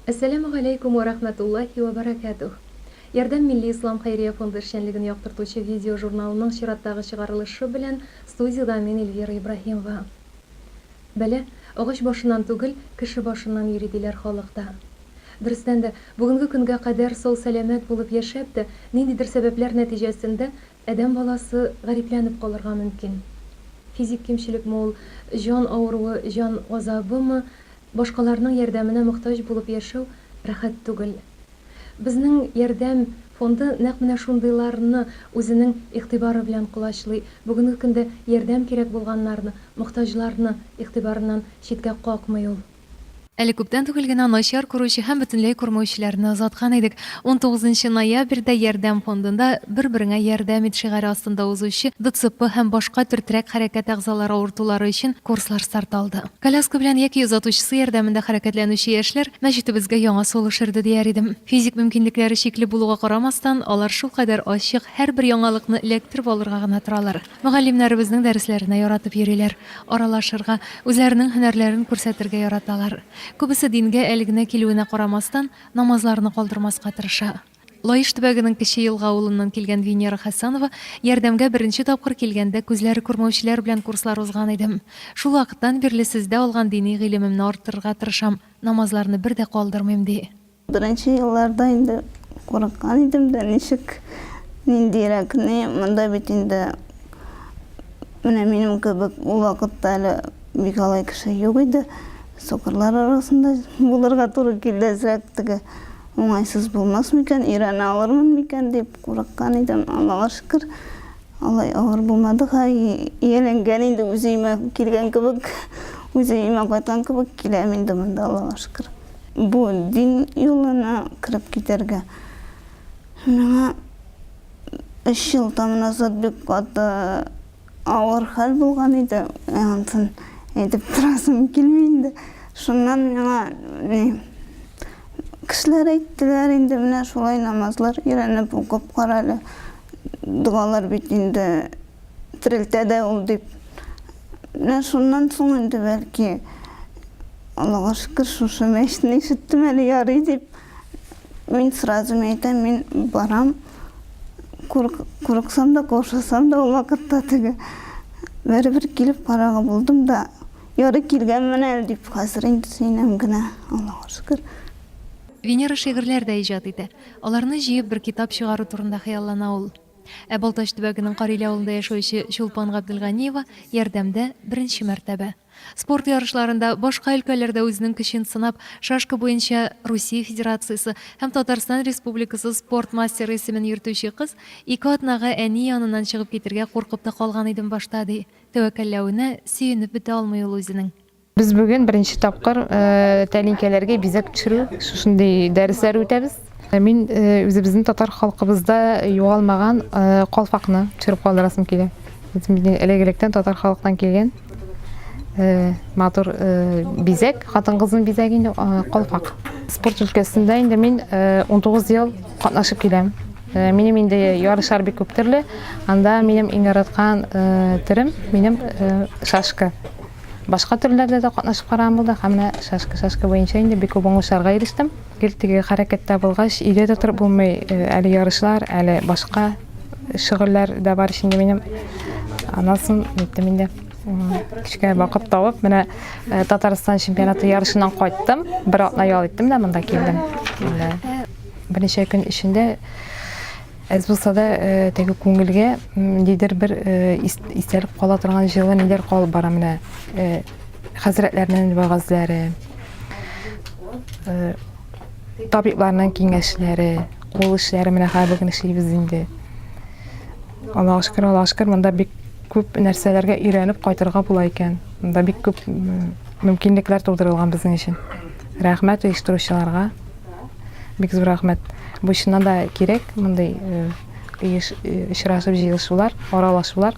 Assalamu alaikum wa rahmatullahi wa barakatuh. Ярдәм Милли Ислам Хәйрия фонды эшчәнлеген яктыртучы видео журналының чираттагы чыгарылышы белән студиядә мин Эльвира Ибраһимова. Бәлә, агач башыннан түгел, кеше башыннан йөри диләр халыкта. Дөрестән дә, бүгенге көнгә кадәр сау-сәламәт булып яшәп тә, ниндидер сәбәпләр нәтиҗәсендә адәм баласы гарипләнеп калырга мөмкин. Физик кимчелек мул, җан авыруы, җан азабымы, башкаларның ярдәменә мохтаҗ булып яшәү рәхәт түгел. Безнең ярдәм фонды нәкъ менә шундыйларны үзенең игътибары белән кулачлый. Бүгенге көндә ярдәм кирәк булганнарны, мохтаҗларны игътибарыннан читкә какмый ул. Әле күптән түгел генә начар күрүче һәм бөтенләй күрмәүчеләрне озаткан идек. 19 ноябрьдә ярдәм фондында бер-береңә ярдәм ит шигаре астында узучы ДЦП һәм башка төртрәк хәрәкәт әгъзалары авыртулары өчен курслар старт алды. Коляска белән яки озатучысы ярдәмендә хәрәкәтләнүче яшьләр мәчетебезгә яңа сулыш ирде дияр идем. Физик мөмкинлекләре шикле булуга карамастан, алар шулкадәр ачык, һәрбер яңалыкны электр алырга гына торалар. Мөгаллимнәребезнең дәресләренә яратып йөриләр, аралашырга, үзләренең һөнәрләрен күрсәтергә яраталар. Күбесе дингә әлегенә килүенә карамастан, намазларны калдырмаска тырыша. Лаиш төбәгенең Кече Елга авылыннан килгән Венера Хәсәнова ярдәмгә беренче тапкыр килгәндә күзләре күрмәүчеләр белән курслар узган идем. Шул вакыттан бирле сездә алган дини гыйлемемне арттырырга тырышам, намазларны бер дә калдырмыйм ди. Беренче елларда инде курыккан идем дә, ничек ниндирәк, монда бит инде менә минем кебек ул вакытта әле бик алай кеше юк иде. Сокырлар арасында булырга туры киләсәк, теге уңайсыз булмас микән, ирәне алырмын микән дип курыккан идем. Аллага шөкер, алай авыр булмады. Ияләнгән инде үземә килгән кебек, үземә кайткан кебек киләм инде монда, Аллага шөкер. Бу дин юлына кирип китәргә миңа 3 ел таманасат бик каты авыр хәл булган иде. Янсын әйтеп торасым килми инде. Шуннан миңа кешеләр әйттеләр инде, менә шулай намазлар өйрәнеп укып кара әле. Дуалар бит инде терелтәдә ул дип. Менә шуннан соң инде бәлки Аллага шөкер шушы мәчетне ишеттем әле ярый дип. Мин сразу әйтәм, мин барам. Курыксам да, кошасам да ул вакытта теге бер килеп карага булдым да, ярый килгән менә дип хәзер инде сөйнәм генә, Аллага шөкер. Венера шигырьләр дә иҗат итә. Аларны җыеп бер китап чыгару турында хыяллана ул. Балтач төбәгенең Карелия авылында яшәүче Чулпан Габделганиева ярдәмдә беренче мәртәбә. Спорт ярышларында, башка өлкәләрдә үзенең көчен сынап, шашка буенча Русия Федерациясе һәм Татарстан Республикасы спорт мастеры исемен йөртүче кыз 2 атнага әни яныннан чыгып китергә куркып та калган идем башта ди. Тәвәккәлләүенә сөенеп бетә алмый ул үзенең. Без бүген беренче тапкыр тәлинкәләргә бизәк төшерү, шушындый дәресләр үтәбез. Мин үзебезнең татар халкыбызда югалмаган калфакны төшереп калдырасым килә. Безнең элек-электән татар халыктан килгән матур бизәк, хатын-кызның бизәге инде калфак. Спорт өлкәсендә инде мин 19 ел катнашып киләм. Минем инде ярышлар бик күп төрле. Анда минем иң яраткан төрем минем шашка. Башка төрләрдә дә катнашып караган булды, һәм шашка буенча инде бик күп уңышларга ирештем. Гелтеге хәрәкәттә булгач, өйдә дә торып булмый, әле ярышлар, әле башка шөгыльләр дә бар инде минем. Анасын әйттем инде. Кичкә вакыт табып, менә Татарстан чемпионаты ярышыннан кайттым. Бер атна ял иттем дә монда килдем. Берничә көн эчендә әз булса да теге күңелгә нидер бер истәлек кала торган җылы нидер калып бара менә. Хәзрәтләрнең вагазлары, табибларның киңәшләре, кул эшләре менә һәрбер эшлибез инде. Аллага шөкер, монда бик күп нәрсәләргә өйрәнеп кайтырга була икән. Монда бик күп мөмкинлекләр тудырылган безнең өчен. Рәхмәт оештыручыларга. Бик зур рәхмәт. Бу чыннан да кирәк, мондай очрашып җыелышулар, аралашулар.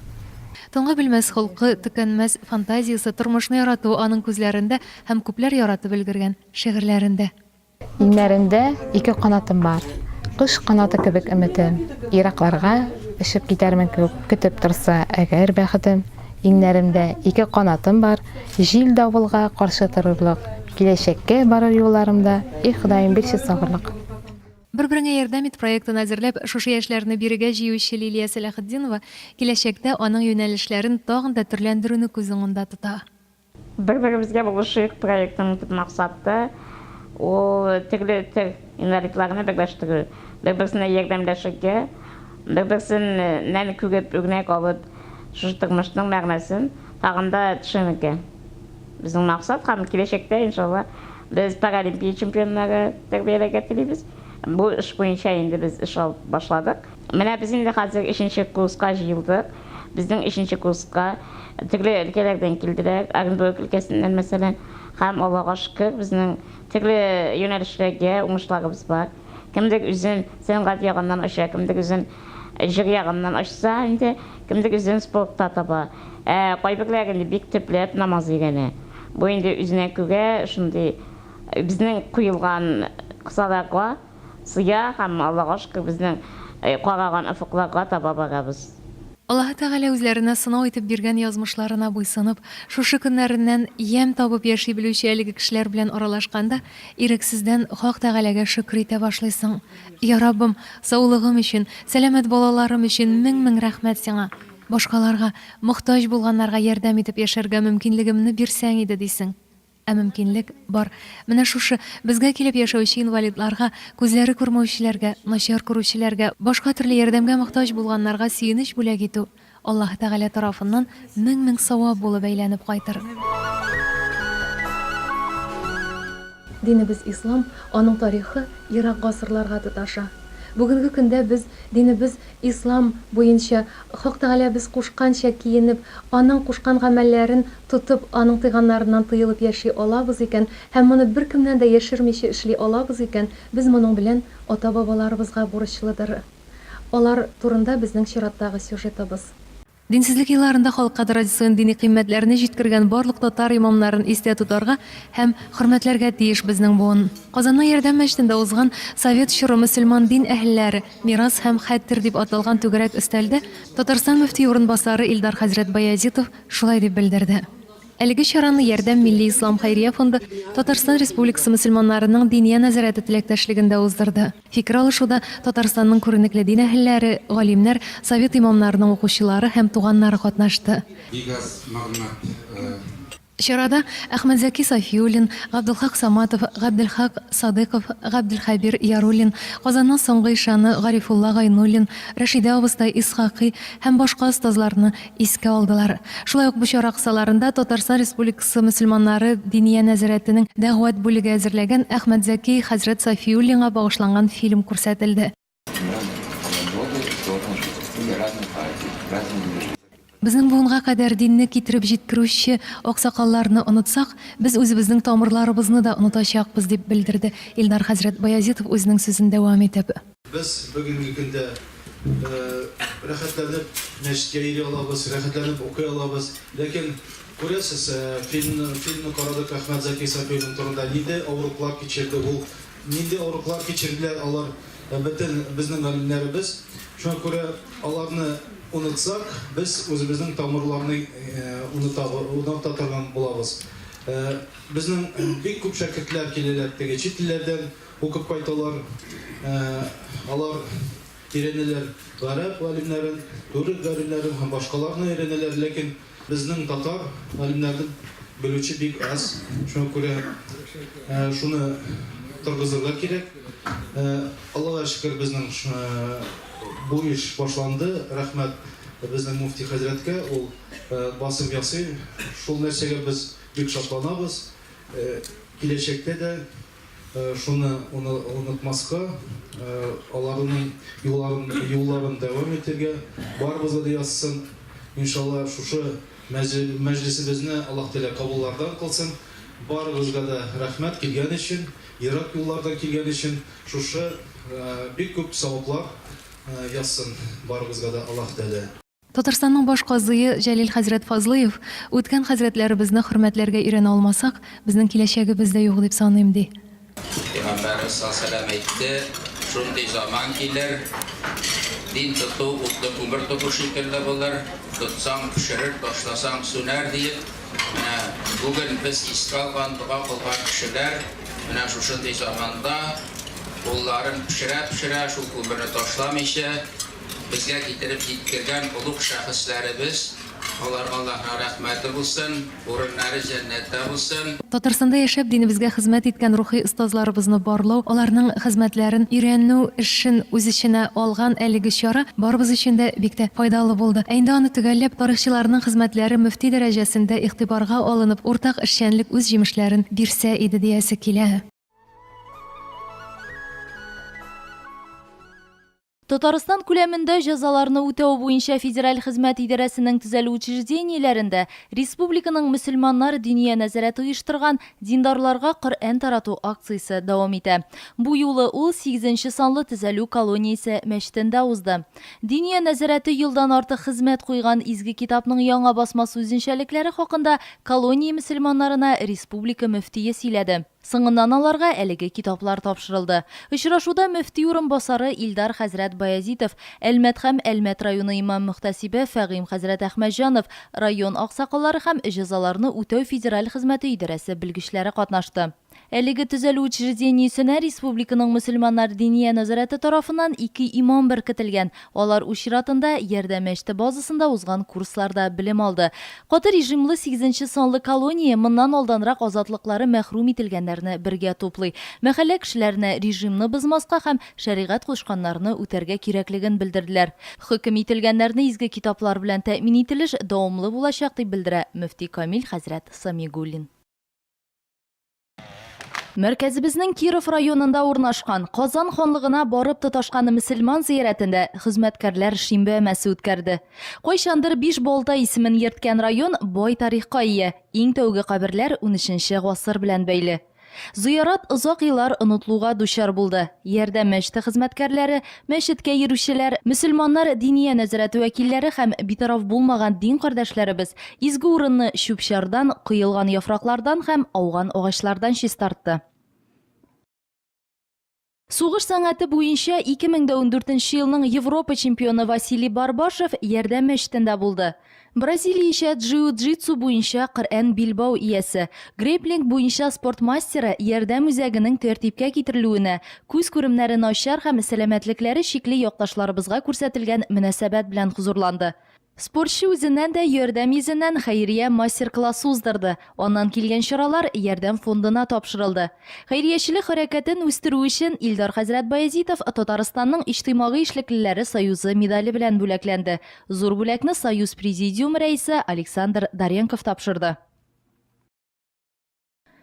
Тыңга белмәс холкы, тикәнмәс фантазиясе, тормышны ярату аның күзләрендә һәм күпләр яратып өлгергән шигырьләрендә. Иңнәрендә 2 канатым бар. Кыш канаты кебек өметем. Иракларга эшеп китәрмен кебек көтеп торса әгәр бәхетем. Иңнәремдә 2 канатым бар. Җил давылга каршы торырлык, киләчәккә барыр юлларымда Ходаем берче сабырлык. Бер-береңә ярдәм ит проектын әзерләп, шушы яшьләрне бирегә җыючы Лилия Сәләхетдинова киләчәктә аның юнәлешләрен тагын да төрләндерүне күз уңында тота. Бір-бірімізге булышыйк проектның төп максаты ул төрле инвалидларны берләштерү, бер-берсенә ярдәмләшергә, бер-берсен нәни күгеп үгнәк алып, шушы тормышның мәгънәсен тагын да төшенергә. Безнең максат һәм киләчәктә иншалла без паралимпия чемпионнары тәрбияләргә телибез. Бу эш буенча инде без эш алып башладык. Менә без инде хәзер 3нче курска җыелдык. Безнең 3нче курска төрле өлкәләрдән килделәр. Оренбург өлкәсеннән мәсәлән, һәм Аллаһка шөкер, безнең төрле юнәлешләргә уңышларыбыз бар. Кемдер үзен сәнгать ягыннан аша, кемдер үзен җыр ягыннан ачса, инде кемдер үзен спортта таба. Кайберләр инде бик төпләп намаз өйрәнә. Бу инде үзенә күрә шундый безнең куелган кысаларга сыя һәм Аллаһка шөкер безнең караган офыкларга таба барабыз. Аллаһ Тәгалә үзләренә сынау итеп биргән язмышларына буйсынып, шушы көннәреннән ям табып яши белүче әлеге кешеләр белән аралашканда, ирексездән Хак Тәгаләгә шөкр итә башлыйсың. Я Раббым, саулыгым өчен, сәламәт балаларым өчен мең рәхмәт сиңа. Башкаларга, мохтаҗ булганнарга ярдәм итеп яшәргә мөмкинлегемне бирсәң иде дисең. Мөмкинлек бар. Менә шушы безгә килеп яшәүче инвалидларга, күзләре күрмәүчеләргә, начар күрүчеләргә, башка төрле ярдәмгә мохтаҗ булганнарга сөенеч бүләк итү Аллаһ Тәгалә тарафыннан мең савап булып әйләнеп кайтыр. Динебез ислам, аның тарихы ерак гасырларга тоташа. Бүгенге көндә без динебез ислам буенча Хак Тәгалә без кушканча киенеп, аның кушкан гамәлләрен тотып, аның тыйганнарыннан тыелып яши алабыз икән, һәм моны беркемнән дә яшермичә эшли алабыз икән, без моның белән ата-бабаларыбызга бурычлыдыр. Алар турында безнең чираттагы сюжетыбыз. Динсезлек елларында халыкка традицион дини кыйммәтләрне җиткергән барлык татар имамнарын истә тотарга һәм хөрмәтләргә тиеш безнең буын. Казанның Ярдәм мәчетендә узган Совет чоры мөселман дин әһелләре мирас һәм хәттер дип аталган түгәрәк өстәлдә Татарстан мөфти урынбасары Илдар хәзрәт Баязитов шулай дип белдерде. Әлеге чараны Ярдәм Милли Ислам Хәйрия фонды Татарстан Республикасы мөселманнарының диния нәзарәте теләктәшлегендә уздырды. Фикер алышуда Татарстанның күренекле дин әһелләре, галимнәр, совет имамнарының укучылары һәм туганнары катнашты. Чарада Әхмәтзәки Сафиуллин, Габдулхак Саматов, Габделхак Садыков, Габделхабир Яруллин, Казанның соңгы ишаны Гарифулла Гайнуллин, Рәшидә абыстай Исхакый һәм башка остазларны искә алдылар. Шулай ук бу чара кысаларында Татарстан Республикасы мөселманнары диния нәзарәтенең дәгъват бүлеге әзерләгән Әхмәтзәки хәзрәт Сафиуллинга багышланган фильм күрсәтелде. Безнең буынга кадәр динне китереп җиткерүче аксакалларны онытсак, без үзебезнең тамырларыбызны да онытачакбыз дип белдерде Илдар хәзрәт Баязитов үзенең сүзен дәвам итеп. Без бүгенге көндә рәхәтләнеп мәчеткә йөри алабыз, рәхәтләнеп укый алабыз. Ләкин күрәсез, фильмны карадык Әхмәтзәки Сафиуллин турында нинди авырлыклар кичерде ул, нинди авырлыклар кичерделәр алар бөтен безнең галимнәребез. Шуңа күрә аларны unutsak, biz özümüzün tamırlarını unutatargan bulabız. Bizning bek ko'p şagirdlar keladi, chet tillardan o'qib qaytalar. Alar öğrenirler Arap alimlerin, Türk alimlerin ham boshqalarni öğrenirler, lekin bizning tatar alimlardan biluvchi bek az. Shuna ko'ra shuni turg'izirlar kerak. Allohga shukr bizning bu iş başlandı. Rahmet bizden Mufti Hazret'e o basım yasay. Şol нәрсәгә biz bek şatlanabız. Киләчәктә дә шуны unutmaска, аларның юлларын дәвам итәргә барыбызга да язсын. Иншалла шушы мәҗлисебезне Аллаһ Тәгалә кабуллардан кылсын. Барыбызга да рәхмәт килгән өчен, ерак юллардан килгән өчен шушы бик күп саваплар yazsın barımızga da Allah Teala. Татарстанның баш казые Җәлил хәзрәт Фазлыев үткән хәзрәтләребезне хөрмәтләргә өйрәнә алмасак, безнең киләчәгебез дә юк дип саныйм ди. Peygamberimiz sallallahu aleyhi şunday zaman gelir, din tutu, utlu ömür tutu şekilde bulur, tutsam pişirir, başlasam süner deyip, Bugün biz isке algan, dua kılgan kişiler менә шушындый заманда улларын пешерә шул күмерне ташламыйча безгә китереп җиткергән улуг шәхесләребез, аларга Аллаһның рәхмәте булсын, урыннары җәннәттә булсын. Татарстанда яшәп динебезгә хезмәт иткән рухи остазларыбызны барлау, аларның хезмәтләрен өйрәнү эшен үз эченә алган әлеге чара барыбыз өчен дә бик тә файдалы булды. Әйдә аны төгәлләп тарихчыларның хезмәтләре мөфти дәрәҗәсендә игътибарга алынып, уртак эшчәнлек үз җимешләрен бирсә иде диясе килә. Татарстан күләмендә җәзаларны үтәү буенча федераль хезмәт идарәсенең төзелү учреждениеләрендә республиканың мөселманнар диния нәзарәте оештырган диндарларга Коръән тарату акциясе дәвам итә. Бу юлы ул 8 санлы төзелү колониясе мәчетендә узды. Диния нәзарәте елдан артык хезмәт куйган изге китапның яңа басмасы үзенчәлекләре хакында колония мөселманнарына республика мөфтие сөйләде. Соңыннан аларга әлеге китаплар тапшырылды. Очрашуда мөфти урынбасары Илдар хәзрәт Баязитов, Әлмәт-Хәм Әлмәт районы имам мөхтәсибе Фәгыйм хәзрәт Әхмәтҗанов, район аксакаллары һәм җәзаларны үтәү федераль хезмәте идарәсе белгечләре катнашты. Әлеге төзелү учреждениесенә республиканың мөселманнар диния нәзарәте тарафыннан 2 имам беркетелгән. Алар учратында ярдәм мәчете базасында узган курсларда белем алды. Каты режимлы 8 санлы колония моннан алданрак азатлыклары мәхрүм ителгәннәрне бергә туплый. Мәхәллә кешеләренә режимны бозмаска һәм шәригать кушканнарны үтәргә кирәклеген белдерделәр. Хөкем ителгәннәрне изге китаплар белән тәэмин ителеш дәвамлы булачак дип белдерә мөфти Камил хәзрәт Самигуллин. Мәркәзебезнең Киров районында урнашкан Казан ханлыгына барып тоташкан мөселман зиярәтендә хезмәткәрләр шимбә мәсе үткәрде. Кайчандыр 5 балта исемен йөрткән район бай тарихка ия. Иң тәүге каберләр 13 гасыр белән бәйле. Зыярат озак еллар онытлуга дучар булды. Ярдәм мәчете хезмәткәрләре, мәчеткә йөрүчеләр, мөселманнар диния нәзарәте вәкилләре һәм битараф булмаган дин кардәшләребез изге урынны чүп-чардан, кыелган яфраклардан һәм ауган агачлардан чистартты. Сугыш сәнгате буенча 2014 елның Европа чемпионы Василий Барбашев ярдәм мәчетендә булды. Бразилиячә джиу-джитсу буенча Коръән Билбау иясе, грейплинг буенча спорт мастеры ярдәм үзәгенең тәртипкә китерелүенә, күз күремнәре начар һәм сәламәтлекләре шикле якташларыбызга күрсәтелгән мөнәсәбәт белән хузурланды. Спортчы үзеннән дә ярдәм йөзеннән хәйрия мастер-класс уздырды. Аннан килгән чаралар ярдәм фондына тапшырылды. Хәйриячелек хәрәкәтен үстерү өчен Илдар хәзрәт Баязитов Татарстанның иҗтимагый эшлеклеләре союзы медале белән бүләкләнде. Зур бүләкне союз президиум рәисе Александр Даренков тапшырды.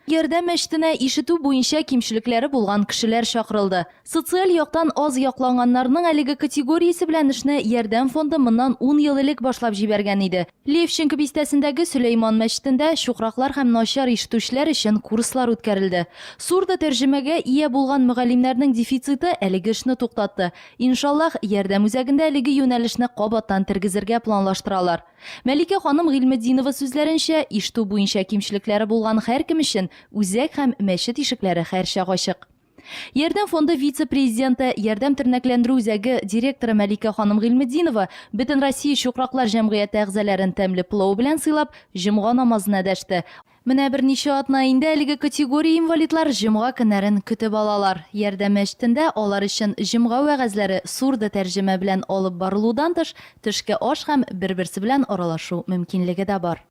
Ярдәм мәчетенә ишетү буенча кимчелекләре булган кешеләр чакырылды. Социаль яктан аз якланганнарның әлеге категориясе белән эшне ярдәм фонды моннан 10 ел элек башлап җибәргән иде. Левченко бистәсендәге Сөләйман мәчетендә шукраклар һәм начар ишетүчеләр өчен курслар үткәрелде. Сурда тәрҗемәгә ия булган мөгаллимнәрнең дефициты әлеге эшне туктатты. Иншаллах, ярдәм үзәгендә әлеге юнәлешне кабаттан тергезергә планлаштыралар. Мәликә ханым Гыйльметдинова сүзләренчә, ишетү буенча кимчелекләре булган һәркем өчен үзәк һәм мәчет ишекләре һәрчак ачык. Ярдәм фонды вице-президенты, ярдәм тернәкләндерү үзәге директоры Мәликә ханым Гыйльметдинова бөтен Россия чукраклар җәмгыяте әгъзаларын тәмле пылау белән сыйлап, җомга намазына дәште. Менә берничә атна инде әлеге категория инвалидлар җомга көннәрен көтеп алалар. Ярдәм мәчетендә алар өчен җомга вәгазьләре сурда тәрҗемә белән алып барылудан тыш, төшкә аш һәм бер-берсе белән аралашу мөмкинлеге дә бар.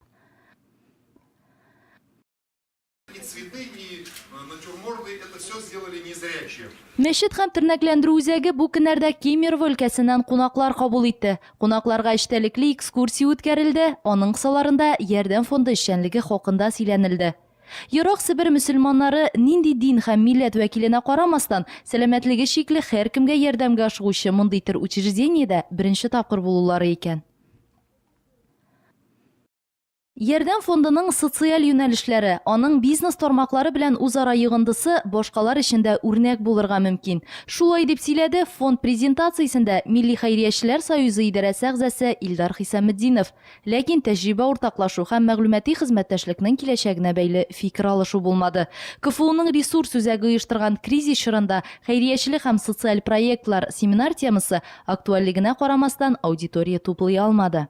Мәчет һәм тернәкләндерү үзәге бу көннәрдә Кемерово өлкәсеннән кунаклар кабул итте. Кунакларга эчтәлекле экскурсия үткәрелде, аның кысаларында ярдәм фонды эшчәнлеге хакында сөйләнелде. Ерак Себер мөселманнары нинди дин һәм милләт вәкиленә карамастан, сәламәтлеге шикле һәркемгә ярдәмгә ашыгучы мондый төр учреждениедә беренче тапкыр булулары икән. Ярдәм фондының социаль юнәлешләре, аның бизнес тармаклары белән үзара йыгындысы башкалар өчен дә үрнәк булырга мөмкин. Шулай дип сөйләде фонд презентациясендә Милли хәйриячеләр союзы идарәсе әгъзасы Илдар Хисаметдинов. Ләкин тәҗрибә уртаклашу һәм мәгълүмати хезмәттәшлекнең киләчәгенә бәйле фикер алышу булмады. КФУның ресурс үзәге оештырган кризис чорында хәйриячелек һәм социаль проектлар семинар темасы актуальлегенә карамастан аудитория туплый алмады.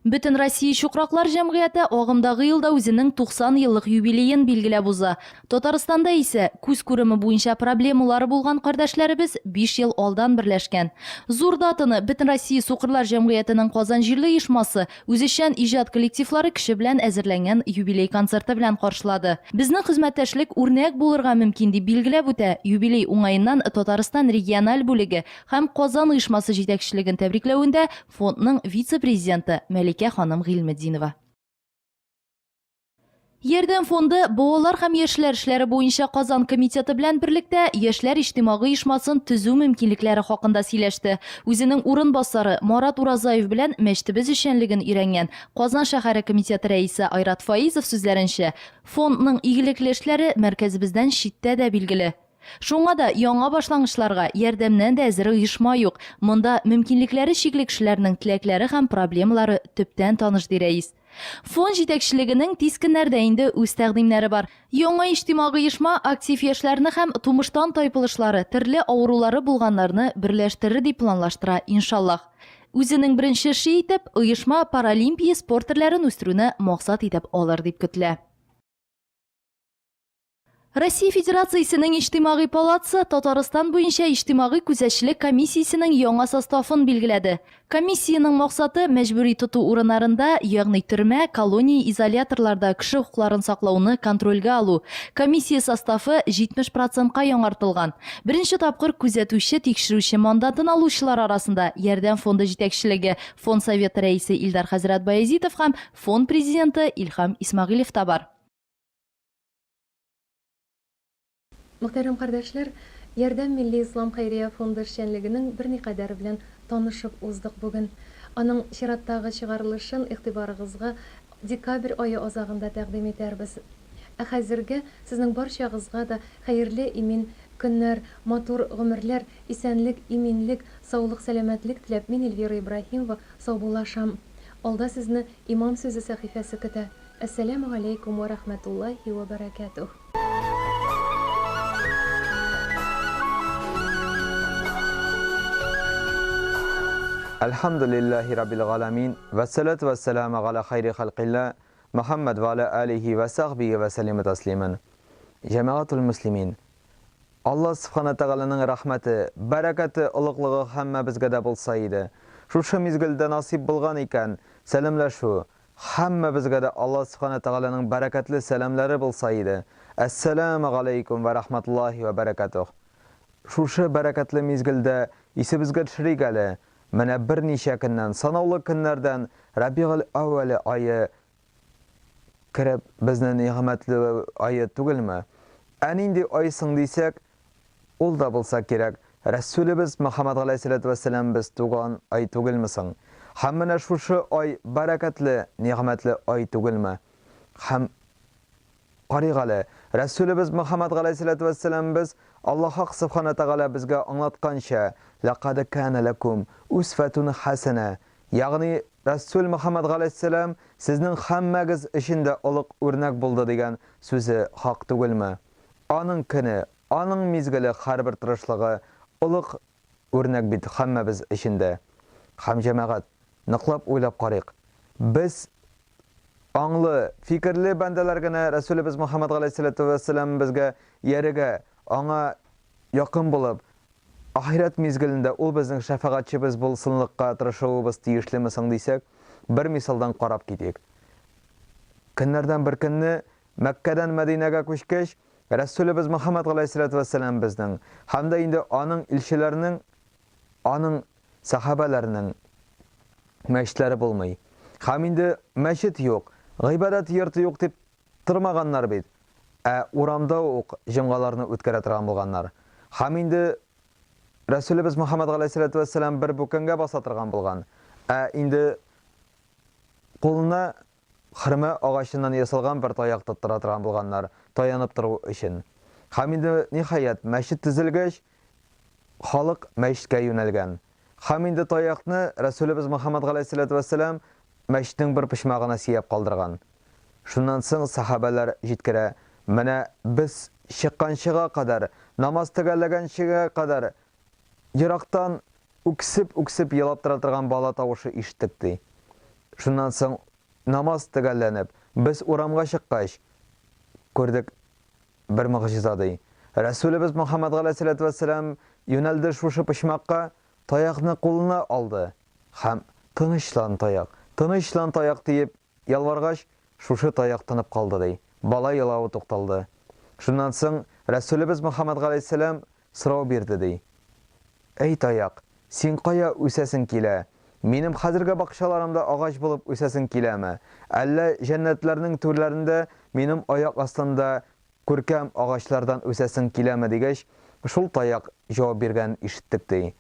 Бүтін Россия Шукраклар жәмғияты ағымдағы елда өзінің 90 еллық юбилейін белгіләп уза. Татарстанда ise күз күрімі бойынша проблемалары болған қардашларыбыз 5 ел алдан бірләшкен. Зур датаны Бүтін Россия Шукраклар жәмғиятының Казан җирле оешмасы үзешчән иҗат коллективлары кеше белән әзерләнгән юбилей концерты белән каршылады. Безнең хезмәттәшлек үрнәк булырга мөмкин дип билгеләп үтә юбилей уңаеннан Татарстан региональ бүлеге һәм Казан оешмасы җитәкчелеген тәбрикләвендә фондның вице-президенты Мәликә ханым Гыйльметдинова. Ярдәм фонды балалар һәм яшьләр эшләре буенча Казан комитеты белән берлектә яшьләр иҗтимагый оешмасын төзү мөмкинлекләре хакында сөйләште. Үзенең урынбасары Марат Уразаев белән мәчетебез эшчәнлеген өйрәнгән Казан шәһәре комитеты рәисе Айрат Фаизов сүзләренчә, фондның игелекле эшләре мәркәзебездән читтә дә билгеле. Шуңа да яңа башлангычларга ярдәмнән дә әзер оешма юк. Монда мөмкинлекләре чикле кешеләрнең теләкләре һәм проблемалары төптән таныш ди рәис. Фонд җитәкчелегенең тиз көннәрдә инде үз тәкъдимнәре бар. Яңа иҗтимагый оешма актив яшьләрне һәм тумыштан тайпылышлары, төрле авырулары булганнарны берләштерер дип планлаштыра, иншаллах. Үзенең беренче эше итеп оешма паралимпия спорт төрләрен үстерүне максат итеп алыр дип көтелә. Россия Федерациясының иҗтимагый палатасы Татарстан буенча иҗтимагый күзәтчелек комиссиясенең яңа составын билгеләде. Комиссияның максаты мәҗбүри тоту урыннарында, ягъни төрмә, колония, изоляторларда кеше хукукларын саклауны контрольгә алу. Комиссия составы 70%-ка яңартылган. Беренче тапкыр күзәтүче, тикшерүче мандатын алучылар арасында Ярдәм фонды җитәкчелеге, фонд советы рәисе Илдар Хәзрәт Баязитов һәм фонд президенты Илһам Исмәгыйлев та бар. Мөхтәрәм кардәшләр, Ярдәм Милли Ислам Хәйрия фонды эшчәнлегенең берникадәр белән танышып уздык бүген. Аның чираттагы чыгарылышын игътибарыгызга декабрь ае азагында тәкъдим итәрбез. Ә хәзергә сезнең барчагызга да хәерле имин көннәр, матур гомерләр, исәнлек, иминлек, саулык, сәламәтлек теләп мин Эльвира Ибраһимова саубуллашам. Алда сезне имам сүзе сәхифәсе көтә. Ассаламу алейкум ва рахматуллахи ва баракатух. الحمد لله رب العالمين والصلاة والسلام على خير خلق الله محمد وعلى آله وصحبه وسلم تسليما. جماعة المسلمين، الله سبحانه وتعالى رحمته بركته ылыклыгы һәммә безгә дә булса иде. Шушы мизгелдә насип булган икән, сәламләшү һәммә безгә дә Allah Subhanahu Ta'alaның бәрәкәтле сәламләре булса иде. Ассаламу алейкум ва рахматуллахи ва баракатух. Шушы бәрәкәтле мизгелдә исебезгә төшерик әле. Менә берничә көннән, санаулы көннәрдән Рабиғул әүвәл айы кереп, безнең нигъмәтле айы түгелме? Ә нинди айсың дисәк, ул да булса кирәк. Рәсүлебез Мөхәммәд алейһиссалату вассалам без туган ай түгелме соң? Һәм менә шушы ай бәрәкәтле, нигъмәтле ай түгелме? Һәм карыйгалы, Рәсүлебез Мөхәммәд алейһиссалату вассалам без Аллаһ Субханаһу тәгалә безгә аңлатканча, лaqad kana lakum uswatun hasana. Ягъни Рәсүл Мөхәммәд алейһиссалам сезнең һәммәгез өчен улык үрнәк булды дигән сүзе хак түгелме? Аның көне, аның мизгеле һәрбер тырышлыгы улык үрнәк бит һәммәбез өчен дә. Һәм җәмәгать, ныклап уйлап карыйк. Без аңлы, фикерле бәндәләр генә Рәсүлебез Мөхәммәд алейһиссалату вассалам безгә ярыга, аңа якын булып, ахират мизгелендә ул безнең шәфәгатьчебез булсынлыкка тырышуыбыз тиешлеме соң дисәк, бер мисалдан карап китик. Көннәрдән бер көнне Мәккәдән Мәдинәгә күчкәч, Рәсүлебез Мөхәммәд алейһиссалату вассалам безнең һәм дә инде аның илчеләренең, аның сахабаларының мәчетләре булмый. Һәм инде мәчет юк, гыйбадат йорты юк дип тормаганнар бит. Ә урамда ук җомгаларны үткәрә торган булганнар. Һәм инде Рәсүлебез Мөхәммәд алейһиссалату вассалам бер бүкәнгә баса торган булган. Ә инде кулына хөрмә агачыннан ясалган бер таяк тоттыра торган булганнар, таянып тору өчен. Һәм инде ниһаят мәчет төзелгәч, халык мәчеткә юнәлгән. Һәм инде таякны Рәсүлебез Мөхәммәд алейһиссалату вассалам мәчетнең бер пишмагына сияп калдырган. Шуннан соң сахабалар җиткерә, менә без чыкканчыга кадәр, намаз төгәлләгәнчегә кадәр ерактан үксеп елап тора торган бала тавышы ишеттек ди. Шуннан соң намаз төгәлләнеп, без урамга чыккач, күрдек бер мөгъҗиза. Расулыбыз Мөхәммәд галәйһиссәлату вассалам юнәлде шушы почмакка, таякны кулына алды һәм тынычлан таяк диеп ялваргач, шушы таяк тынып калды. Бала елавы тукталды. Шуннан соң Расулыбыз Мөхәммәд галәйһиссәлам сорау бирде. Эй таяк, син кая үсәсең килә? Минем хәзерге бакчаларымда агач булып үсәсең киләме? Әллә җәннәтләрнең түрләрендә минем аяк астында күркәм агачлардан үсәсең киләме дигәч, шул таяк җавап биргән ишеттек.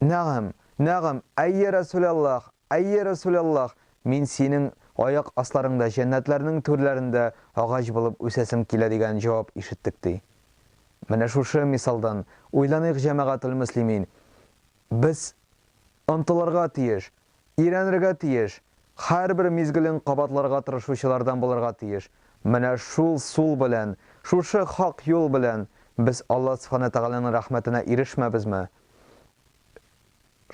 Нәгам, әйе Расулаллах, мин синең аяк асларыңда җәннәтләрнең түрләрендә агач булып үсәсем килә дигән җавап ишеттек. Менә шушы мисалдан уйланыйк җәмәгател муслимин. Без ынтылырга тиеш, ирәнергә тиеш, һәрбер мизгелен кабатларга тырышучылардан булырга тиеш. Менә шул сул белән, шушы хак юл белән без Алла Субхана Тәгаләнең рәхмәтенә ирешмәбезме?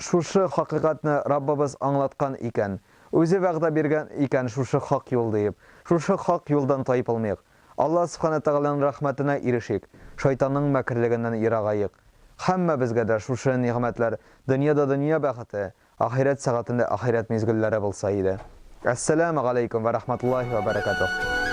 Шушы хакыйкатьне Раббыбыз аңлаткан икән, үзе вәгъдә биргән икән шушы хак юл дип. Шушы хак юлдан тайпылмыйк. Алла Субхана Тәгаләнең рәхмәтенә ирешик, шайтанның мәкерлегеннән ерагайык. Һәммәбезгә дә шушы нигъмәтләр дөньяда дөнья бәхете, ахирәт сәгатендә ахирәт мизгелләре булса иде. Ассаламу алейкум ва рахматуллаһи ва баракатух.